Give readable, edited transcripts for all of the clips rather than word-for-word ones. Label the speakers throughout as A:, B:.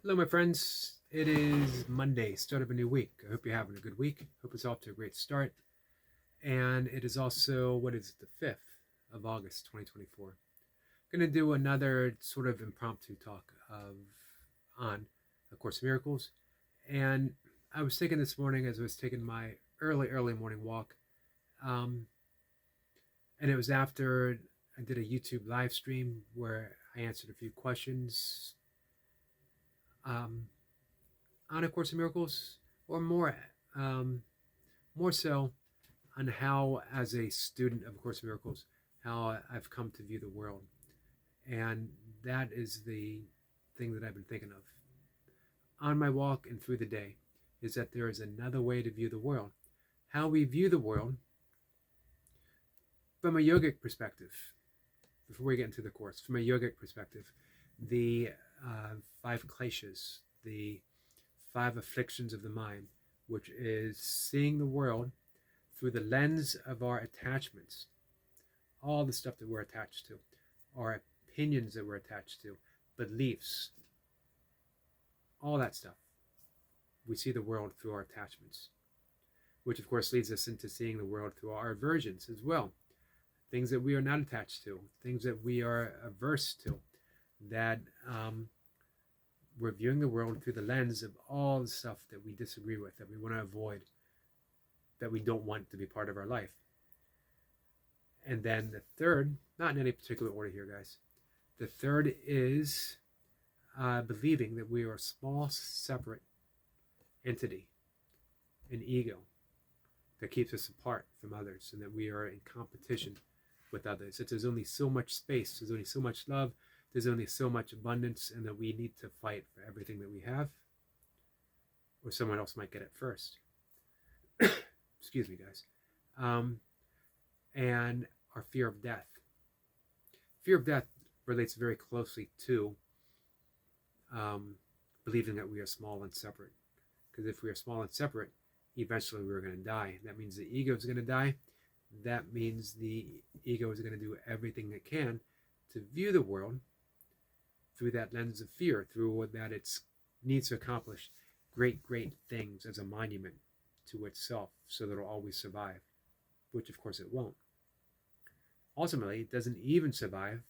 A: Hello, my friends. It is Monday, start of a new week. I hope you're having a good week. Hope it's off to a great start. And it is also, what is it, the 5th of August, 2024. Going to do another sort of impromptu talk on A Course in Miracles. And I was thinking this morning as I was taking my early morning walk, um, and it was after I did a YouTube live stream where I answered a few questions um, on A Course in Miracles, or um, more so on how, as a student of A Course in Miracles, how I've come to view the world. And that is the thing that I've been thinking of on my walk and through the day, is that there is another way to view the world. How we view the world from a yogic perspective, before we get into the course, from a yogic perspective, the five kleshas, the five afflictions of the mind, which is seeing the world through the lens of our attachments, all the stuff that we're attached to, our opinions that we're attached to, beliefs, all that stuff. We see the world through our attachments, which of course leads us into seeing the world through our aversions as well. Things that we are not attached to, things that we are averse to, that we're viewing the world through the lens of all the stuff that we disagree with, that we want to avoid, that we don't want to be part of our life. And then the third, not in any particular order here, guys, the third is believing that we are a small, separate entity, an ego that keeps us apart from others, and that we are in competition with others. That there's only so much space, there's only so much love, there's only so much abundance, and that we need to fight for everything that we have, or someone else might get it first. Excuse me, guys. And our fear of death. Fear of death relates very closely to believing that we are small and separate. Because if we are small and separate, eventually we're going to die. That means the ego is going to die. That means the ego is going to do everything it can to view the world through that lens of fear, through that it needs to accomplish great things as a monument to itself so that it'll always survive, which of course it won't. Ultimately, it doesn't even survive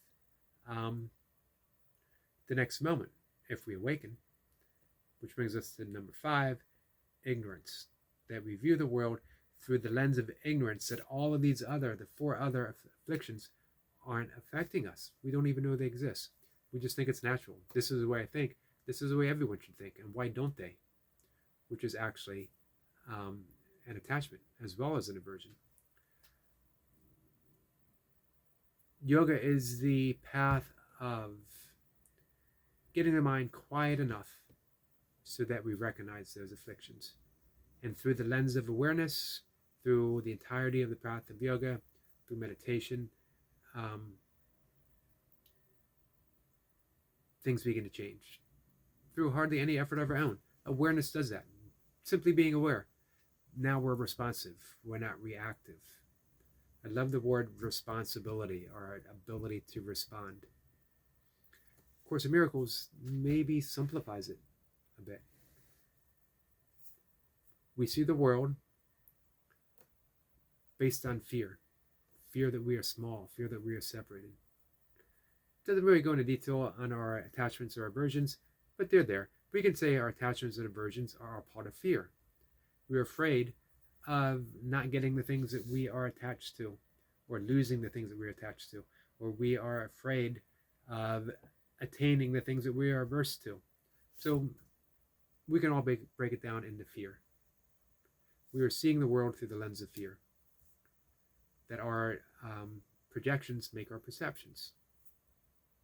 A: the next moment if we awaken, which brings us to number 5, ignorance. That we view the world through the lens of ignorance, that all of the 4 other afflictions aren't affecting us. We don't even know they exist. We just think it's natural. This is the way I think. This is the way everyone should think. And why don't they? Which is actually an attachment as well as an aversion. Yoga is the path of getting the mind quiet enough so that we recognize those afflictions. And through the lens of awareness, through the entirety of the path of yoga, through meditation, things begin to change. Through hardly any effort of our own. Awareness does that. Simply being aware. Now we're responsive. We're not reactive. I love the word responsibility, our ability to respond. Course in Miracles maybe simplifies it a bit. We see the world based on fear. Fear that we are small, fear that we are separated. It doesn't really go into detail on our attachments or aversions, but they're there. We can say our attachments and aversions are a part of fear. We're afraid of not getting the things that we are attached to, or losing the things that we're attached to, or we are afraid of attaining the things that we are averse to. So we can all break it down into fear. We are seeing the world through the lens of fear. That our projections make our perceptions.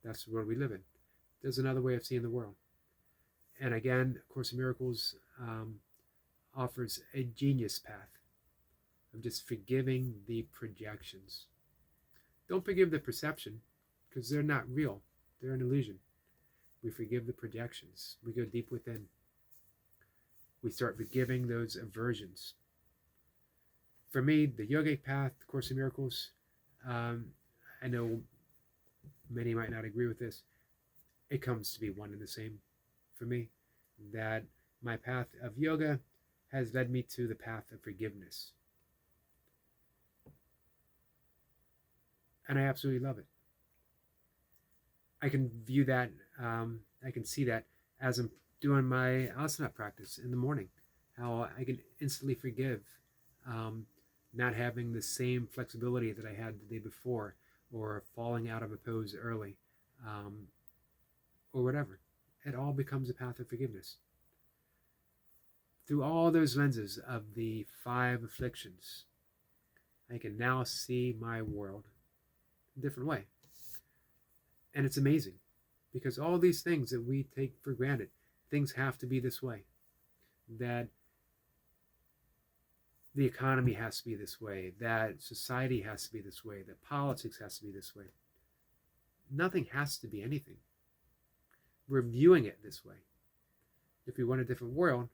A: That's the world we live in. There's another way of seeing the world. And again, A Course in Miracles offers a genius path of just forgiving the projections. Don't forgive the perception, because they're not real. They're an illusion. We forgive the projections. We go deep within. We start forgiving those aversions. For me, the yogic path, the Course in Miracles, I know many might not agree with this. It comes to be one and the same. for me, that my path of yoga has led me to the path of forgiveness. And I absolutely love it. I can view that, I can see that as I'm doing my asana practice in the morning, how I can instantly forgive not having the same flexibility that I had the day before, or falling out of a pose early, or whatever. It all becomes a path of forgiveness. Through all those lenses of the 5 afflictions, I can now see my world a different way. And it's amazing, because all these things that we take for granted, things have to be this way, that the economy has to be this way, that society has to be this way, that politics has to be this way. Nothing has to be anything. We're viewing it this way. If we want a different world,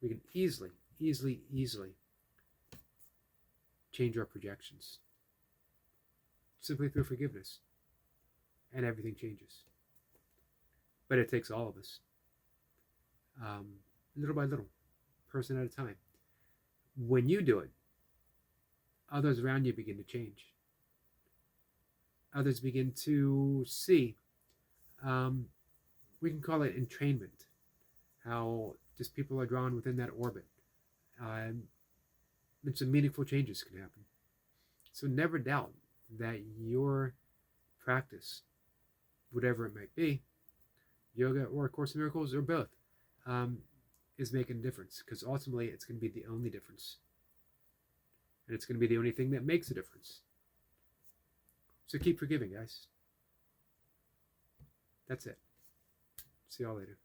A: we can easily change our projections simply through forgiveness, and everything changes. But it takes all of us, little by little, person at a time. When you do it, others around you begin to change. Others begin to see, we can call it entrainment, how just people are drawn within that orbit. And some meaningful changes can happen. So never doubt that your practice, whatever it might be, yoga or A Course in Miracles or both, is making a difference, because ultimately it's going to be the only difference. And it's going to be the only thing that makes a difference. So keep forgiving, guys. That's it. See y'all later.